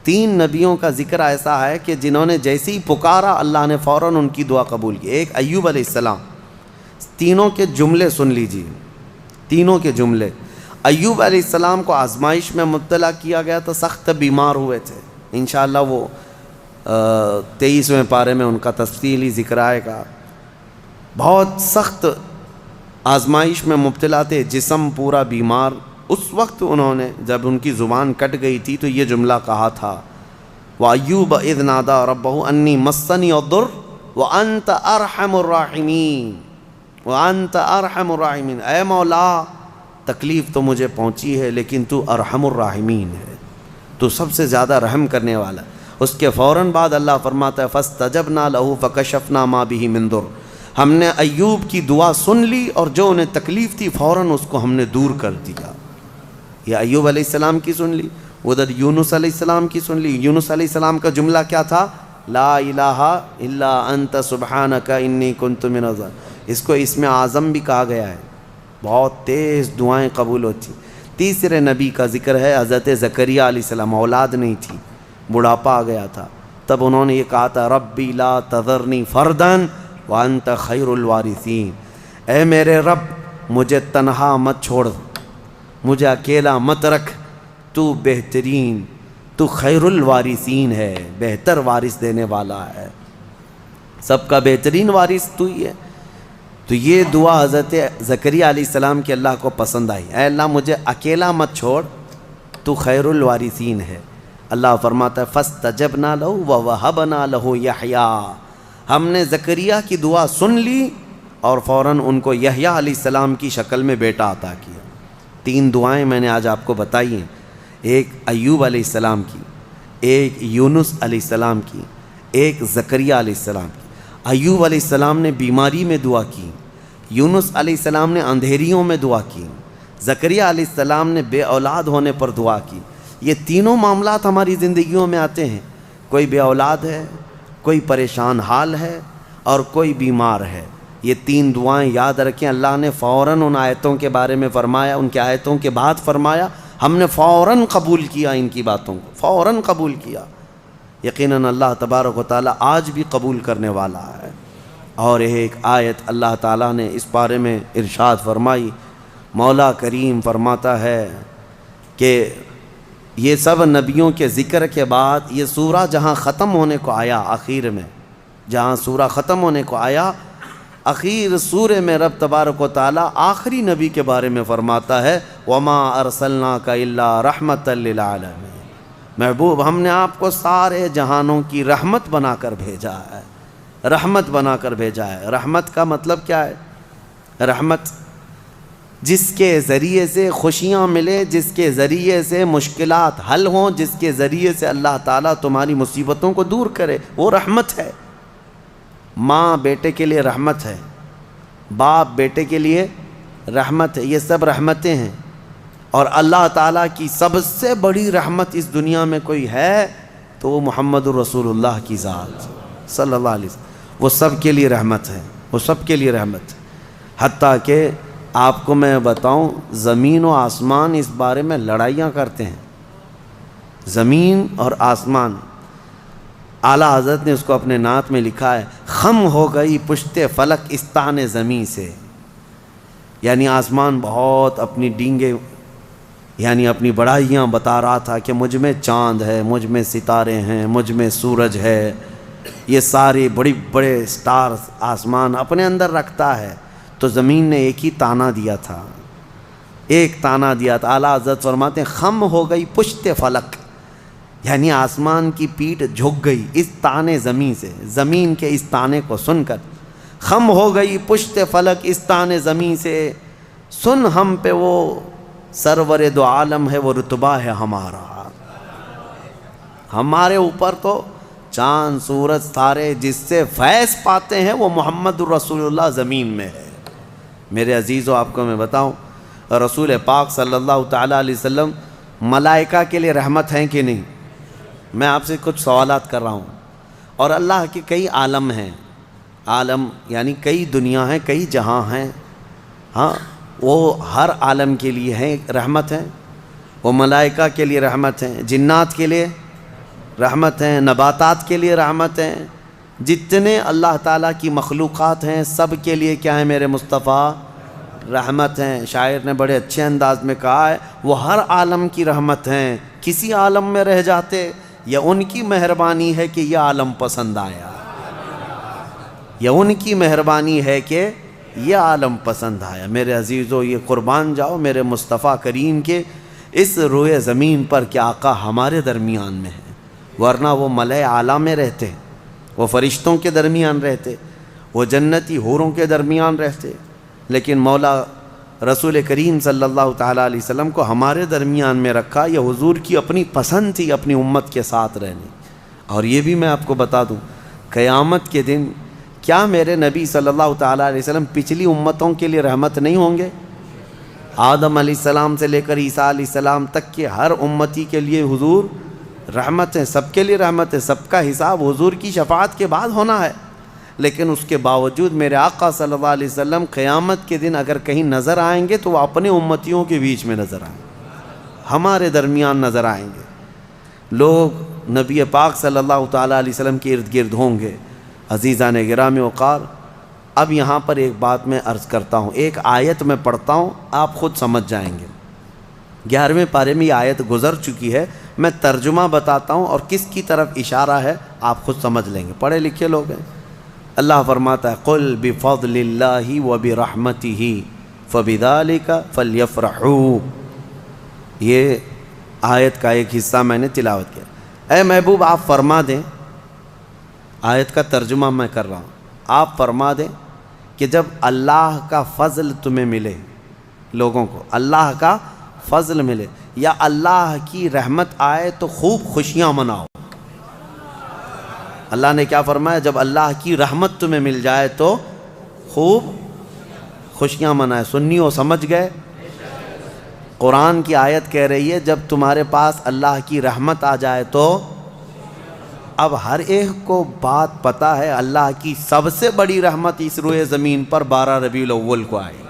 تین نبیوں کا ذکر ایسا ہے کہ جنہوں نے جیسے ہی پکارا اللہ نے فوراً ان کی دعا قبول کی. ایک ایوب علیہ السلام. تینوں کے جملے سن لیجیے, تینوں کے جملے. ایوب علیہ السلام کو آزمائش میں مبتلا کیا گیا تھا, سخت بیمار ہوئے تھے. انشاءاللہ وہ 23ویں پارے میں ان کا تفصیلی ذکر آئے گا. بہت سخت آزمائش میں مبتلا تھے, جسم پورا بیمار. اس وقت انہوں نے جب ان کی زبان کٹ گئی تھی تو یہ جملہ کہا تھا, وَأَيُّوبَ إِذْ نَادَىٰ رَبَّهُ أَنِّي مَسَّنِيَ الضُّرُّ وَأَنْتَ أَرْحَمُ الرَّاحِمِينَ وَأَنْتَ أَرْحَمُ الرَّاحِمِينَ. اے مولا تکلیف تو مجھے پہنچی ہے لیکن تو ارحم الراحمین ہے, تو سب سے زیادہ رحم کرنے والا. اس کے فوراً بعد اللہ فرماتا ہے فَاسْتَجَبْنَا لَهُ فَكَشَفْنَا مَا بِهِ مِن ضُرٍّ. ہم نے ایوب کی دعا سن لی اور جو انہیں تکلیف تھی فوراً اس کو ہم نے دور کر دیا. یہ ایوب علیہ السلام کی سن لی. ادھر یونس علیہ السلام کی سن لی. یونس علیہ السلام کا جملہ کیا تھا؟ لا الہ الا انت سبحانک انی کنت من الظالمین. اس کو اسم اعظم بھی کہا گیا ہے, بہت تیز دعائیں قبول ہوتی. تیسرے نبی کا ذکر ہے حضرت زکریا علیہ السلام. اولاد نہیں تھی, بڑھاپا آ گیا تھا, تب انہوں نے یہ کہا تھا ربی لا تذرنی فردن وانت خیر الوارثین. اے میرے رب مجھے تنہا مت چھوڑ, مجھے اکیلا مت رکھ, تو بہترین, تو خیر الوارثین ہے, بہتر وارث دینے والا ہے, سب کا بہترین وارث تو ہی ہے. تو یہ دعا حضرت زکریا علیہ السلام کی اللہ کو پسند آئی. اے اللہ مجھے اکیلا مت چھوڑ, تو خیر الوارثین ہے. اللہ فرماتا ہے فاستجبنا لہ ووہبنا لہ یحییٰ. ہم نے زکریا کی دعا سن لی اور فوراً ان کو یحییٰ علیہ السلام کی شکل میں بیٹا عطا کیا. تین دعائیں میں نے آج آپ کو بتائی ہیں, ایک ایوب علیہ السلام کی, ایک یونس علیہ السلام کی, ایک زکریا علیہ السلام کی. ایوب علیہ السلام نے بیماری میں دعا کی, یونس علیہ السلام نے اندھیریوں میں دعا کی, زکریا علیہ السلام نے بے اولاد ہونے پر دعا کی. یہ تینوں معاملات ہماری زندگیوں میں آتے ہیں. کوئی بے اولاد ہے, کوئی پریشان حال ہے, اور کوئی بیمار ہے. یہ تین دعائیں یاد رکھیں. اللہ نے فوراً ان آیتوں کے بارے میں فرمایا, ان کے آیتوں کے بعد فرمایا, ہم نے فوراً قبول کیا ان کی باتوں کو, فوراً قبول کیا. یقیناً اللہ تبارک و تعالیٰ آج بھی قبول کرنے والا ہے. اور ایک آیت اللہ تعالیٰ نے اس بارے میں ارشاد فرمائی. مولا کریم فرماتا ہے کہ یہ سب نبیوں کے ذکر کے بعد یہ سورہ جہاں ختم ہونے کو آیا, آخر میں جہاں سورہ ختم ہونے کو آیا, اخیر سورہ میں رب تبارک و تعالیٰ آخری نبی کے بارے میں فرماتا ہے وَمَا أَرْسَلْنَاكَ إِلَّا رَحْمَةً لِلْعَالَمِينَ. محبوب ہم نے آپ کو سارے جہانوں کی رحمت بنا کر بھیجا ہے, رحمت بنا کر بھیجا ہے. رحمت کا مطلب کیا ہے؟ رحمت جس کے ذریعے سے خوشیاں ملے, جس کے ذریعے سے مشکلات حل ہوں, جس کے ذریعے سے اللہ تعالیٰ تمہاری مصیبتوں کو دور کرے, وہ رحمت ہے. ماں بیٹے کے لیے رحمت ہے, باپ بیٹے کے لیے رحمت ہے, یہ سب رحمتیں ہیں. اور اللہ تعالیٰ کی سب سے بڑی رحمت اس دنیا میں کوئی ہے تو وہ محمد الرسول اللہ کی ذات صلی اللہ علیہ وسلم. وہ سب کے لیے رحمت ہے, وہ سب کے لیے رحمت ہے. حتیٰ کہ آپ کو میں بتاؤں, زمین و آسمان اس بارے میں لڑائیاں کرتے ہیں. زمین اور آسمان, اعلیٰ حضرت نے اس کو اپنے نعت میں لکھا ہے خم ہو گئی پشت فلک استان زمین سے. یعنی آسمان بہت اپنی ڈینگے, یعنی اپنی بڑائیاں بتا رہا تھا کہ مجھ میں چاند ہے, مجھ میں ستارے ہیں, مجھ میں سورج ہے, یہ سارے بڑے بڑے سٹارز آسمان اپنے اندر رکھتا ہے. تو زمین نے ایک ہی تانا دیا تھا, ایک تانا دیا تھا. اعلیٰ حضرت فرماتے ہیں خم ہو گئی پشت فلک, یعنی آسمان کی پیٹھ جھک گئی اس تانے زمین سے, زمین کے اس تانے کو سن کر. خم ہو گئی پشت فلک اس تانے زمین سے, سن ہم پہ وہ سرور دو عالم ہے, وہ رتبہ ہے ہمارا. ہمارے اوپر تو چاند سورج ستارے جس سے فیض پاتے ہیں وہ محمد الرسول اللہ زمین میں ہے. میرے عزیزو آپ کو میں بتاؤں, رسول پاک صلی اللہ تعالیٰ علیہ وسلم ملائکہ کے لیے رحمت ہیں کہ نہیں؟ میں آپ سے کچھ سوالات کر رہا ہوں. اور اللہ کے کئی عالم ہیں, عالم یعنی کئی دنیا ہیں, کئی جہاں ہیں. ہاں, وہ ہر عالم کے لیے ہیں رحمت ہیں, وہ ملائکہ کے لیے رحمت ہیں, جنات کے لیے رحمت ہیں، نباتات کے لیے رحمت ہیں، جتنے اللہ تعالیٰ کی مخلوقات ہیں سب کے لیے کیا ہے میرے مصطفیٰ؟ رحمت ہیں۔ شاعر نے بڑے اچھے انداز میں کہا ہے وہ ہر عالم کی رحمت ہیں، کسی عالم میں رہ جاتے یا ان کی مہربانی ہے کہ یہ عالم پسند آیا، یا ان کی مہربانی ہے کہ یہ عالم پسند آیا۔ میرے عزیزو، یہ قربان جاؤ میرے مصطفیٰ کریم کے اس روئے زمین پر کہ آقا ہمارے درمیان میں ہے، ورنہ وہ ملائے اعلیٰ میں رہتے، وہ فرشتوں کے درمیان رہتے، وہ جنتی حوروں کے درمیان رہتے، لیکن مولا رسول کریم صلی اللہ تعالیٰ علیہ وسلم کو ہمارے درمیان میں رکھا۔ یہ حضور کی اپنی پسند تھی اپنی امت کے ساتھ رہنے۔ اور یہ بھی میں آپ کو بتا دوں، قیامت کے دن کیا میرے نبی صلی اللہ تعالیٰ علیہ وسلم پچھلی امتوں کے لیے رحمت نہیں ہوں گے؟ آدم علیہ السلام سے لے کر عیسیٰ علیہ السلام تک کے ہر امتی کے لیے حضور رحمت ہیں، سب کے لیے رحمت ہے، سب کا حساب حضور کی شفاعت کے بعد ہونا ہے۔ لیکن اس کے باوجود میرے آقا صلی اللہ علیہ وسلم قیامت کے دن اگر کہیں نظر آئیں گے تو وہ اپنے امتیوں کے بیچ میں نظر آئیں گے، ہمارے درمیان نظر آئیں گے۔ لوگ نبی پاک صلی اللہ تعالیٰ علیہ وسلم کے ارد گرد ہوں گے۔ عزیزان گرامی وقار، اب یہاں پر ایک بات میں عرض کرتا ہوں، ایک آیت میں پڑھتا ہوں، آپ خود سمجھ جائیں گے۔ 11ویں پارے میں یہ آیت گزر چکی ہے، میں ترجمہ بتاتا ہوں اور کس کی طرف اشارہ ہے آپ خود سمجھ لیں گے، پڑھے لکھے لوگ ہیں۔ اللہ فرماتا ہے قُلْ بِفَضْلِ اللَّهِ وَبِرَحْمَتِهِ فَبِذَلِكَ فَلْيَفْرَحُوا۔ یہ آیت کا ایک حصہ میں نے تلاوت کیا۔ اے محبوب آپ فرما دیں، آیت کا ترجمہ میں کر رہا ہوں، آپ فرما دیں کہ جب اللہ کا فضل تمہیں ملے، لوگوں کو اللہ کا فضل ملے یا اللہ کی رحمت آئے تو خوب خوشیاں مناؤ۔ اللہ نے کیا فرمایا؟ جب اللہ کی رحمت تمہیں مل جائے تو خوب خوشیاں منائے۔ سنیو سمجھ گئے؟ قرآن کی آیت کہہ رہی ہے جب تمہارے پاس اللہ کی رحمت آ جائے تو، اب ہر ایک کو بات پتہ ہے اللہ کی سب سے بڑی رحمت اس روئے زمین پر 12 ربیع الاول کو آئی،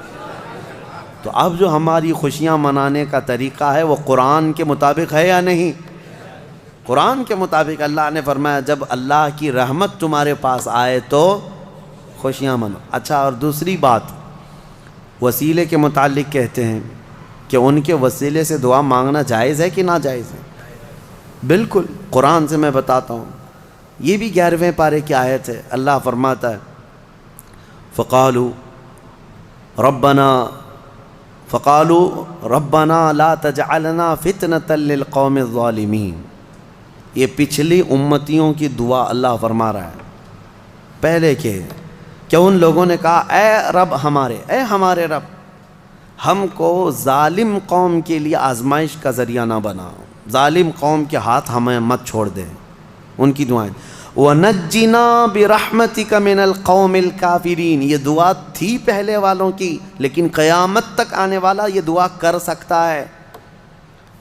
تو اب جو ہماری خوشیاں منانے کا طریقہ ہے وہ قرآن کے مطابق ہے یا نہیں؟ قرآن کے مطابق اللہ نے فرمایا جب اللہ کی رحمت تمہارے پاس آئے تو خوشیاں منو۔ اچھا، اور دوسری بات، وسیلے کے متعلق کہتے ہیں کہ ان کے وسیلے سے دعا مانگنا جائز ہے کہ ناجائز ہے؟ بالکل، قرآن سے میں بتاتا ہوں، یہ بھی 11ویں پارے کی آیت ہے۔ اللہ فرماتا ہے فقالوا ربنا لا تجعلنا فتنة للقوم الظالمین۔ یہ پچھلی امتیوں کی دعا اللہ فرما رہا ہے پہلے کہ ان لوگوں نے کہا اے ہمارے رب ہم کو ظالم قوم کے لیے آزمائش کا ذریعہ نہ بنا، ظالم قوم کے ہاتھ ہمیں مت چھوڑ دیں۔ ان کی دعائیں وَنَجِّنَا بِرَحْمَتِكَ مِنَ الْقَوْمِ الْكَافِرِينَ، یہ دعا تھی پہلے والوں کی، لیکن قیامت تک آنے والا یہ دعا کر سکتا ہے،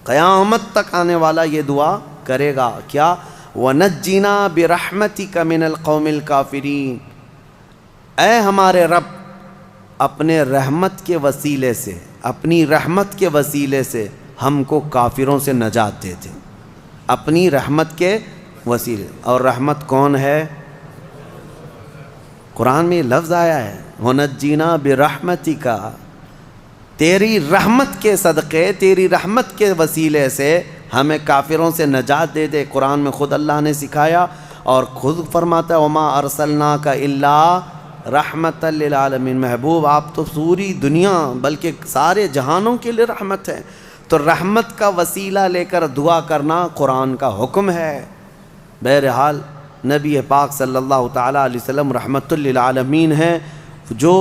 قیامت تک آنے والا یہ دعا کرے گا۔ کیا؟ وَنَجِّنَا بِرَحْمَتِكَ مِنَ الْقَوْمِ الْكَافِرِينَ، اے ہمارے رب اپنے رحمت کے وسیلے سے، اپنی رحمت کے وسیلے سے ہم کو کافروں سے نجات دے دے، اپنی رحمت کے وسیلے۔ اور رحمت کون ہے؟ قرآن میں یہ لفظ آیا ہے وَنَجِّنَا بِرَحْمَتِكَ، تیری رحمت کے صدقے، تیری رحمت کے وسیلے سے ہمیں کافروں سے نجات دے دے۔ قرآن میں خود اللہ نے سکھایا اور خود فرماتا ہے وَمَا أَرْسَلْنَاكَ إِلَّا رحمۃ للعالمین، محبوب آپ تو پوری دنیا بلکہ سارے جہانوں کے لیے رحمت ہے۔ تو رحمت کا وسیلہ لے کر دعا کرنا قرآن کا حکم ہے۔ بہرحال نبی پاک صلی اللہ تعالیٰ علیہ وسلم رحمت للعالمین ہیں، جو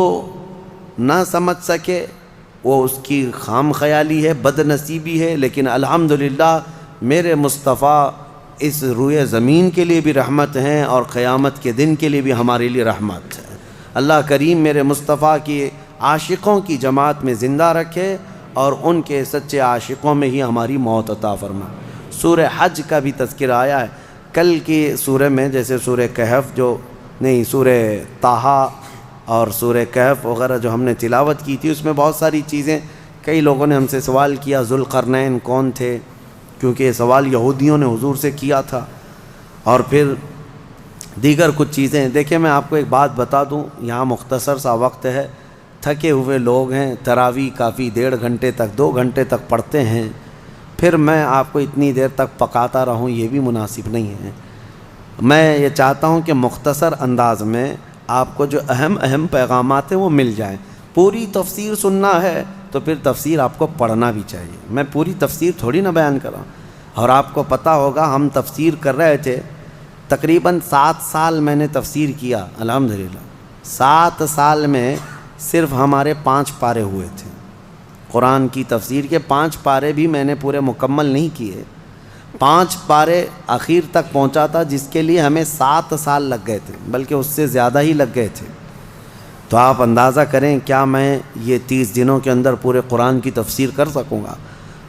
نہ سمجھ سکے وہ اس کی خام خیالی ہے، بد نصیبی ہے، لیکن الحمدللہ میرے مصطفیٰ اس روئے زمین کے لیے بھی رحمت ہیں اور قیامت کے دن کے لیے بھی ہمارے لیے رحمت ہے۔ اللہ کریم میرے مصطفیٰ کی عاشقوں کی جماعت میں زندہ رکھے اور ان کے سچے عاشقوں میں ہی ہماری موت عطا فرمائے۔ سورہ حج کا بھی تذکرہ آیا ہے کل کی سورہ میں، جیسے سورہ کہف سورہ طٰہٰ اور سورہ کہف وغیرہ جو ہم نے تلاوت کی تھی، اس میں بہت ساری چیزیں، کئی لوگوں نے ہم سے سوال کیا ذوالقرنین کون تھے، کیونکہ یہ سوال یہودیوں نے حضور سے کیا تھا۔ اور پھر دیگر کچھ چیزیں. دیکھیں میں آپ کو ایک بات بتا دوں, یہاں مختصر سا وقت ہے, تھکے ہوئے لوگ ہیں, تراویح کافی 1.5 گھنٹے تک 2 گھنٹے تک پڑھتے ہیں, پھر میں آپ کو اتنی دیر تک پکاتا رہوں, یہ بھی مناسب نہیں ہے. میں یہ چاہتا ہوں کہ مختصر انداز میں آپ کو جو اہم پیغامات ہیں وہ مل جائیں. پوری تفسیر سننا ہے تو پھر تفسیر آپ کو پڑھنا بھی چاہیے. میں پوری تفسیر تھوڑی نہ بیان کر رہا ہوں. اور آپ کو پتہ ہوگا ہم تفسیر کر رہے تھے, تقریباً 7 سال میں نے تفسیر کیا الحمدللہ. 7 سال میں صرف ہمارے 5 پارے ہوئے تھے قرآن کی تفسیر کے. 5 پارے بھی میں نے پورے مکمل نہیں کیے, 5 پارے اخیر تک پہنچا تھا, جس کے لیے ہمیں 7 سال لگ گئے تھے, بلکہ اس سے زیادہ ہی لگ گئے تھے. تو آپ اندازہ کریں کیا میں یہ 30 دنوں کے اندر پورے قرآن کی تفسیر کر سکوں گا؟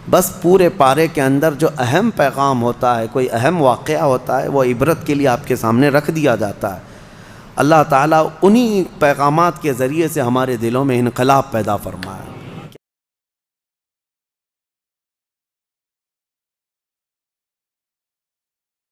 بس پورے پارے کے اندر جو اہم پیغام ہوتا ہے, کوئی اہم واقعہ ہوتا ہے, وہ عبرت کے لیے آپ کے سامنے رکھ دیا جاتا ہے. اللہ تعالیٰ انہی پیغامات کے ذریعے سے ہمارے دلوں میں انقلاب پیدا فرمائے.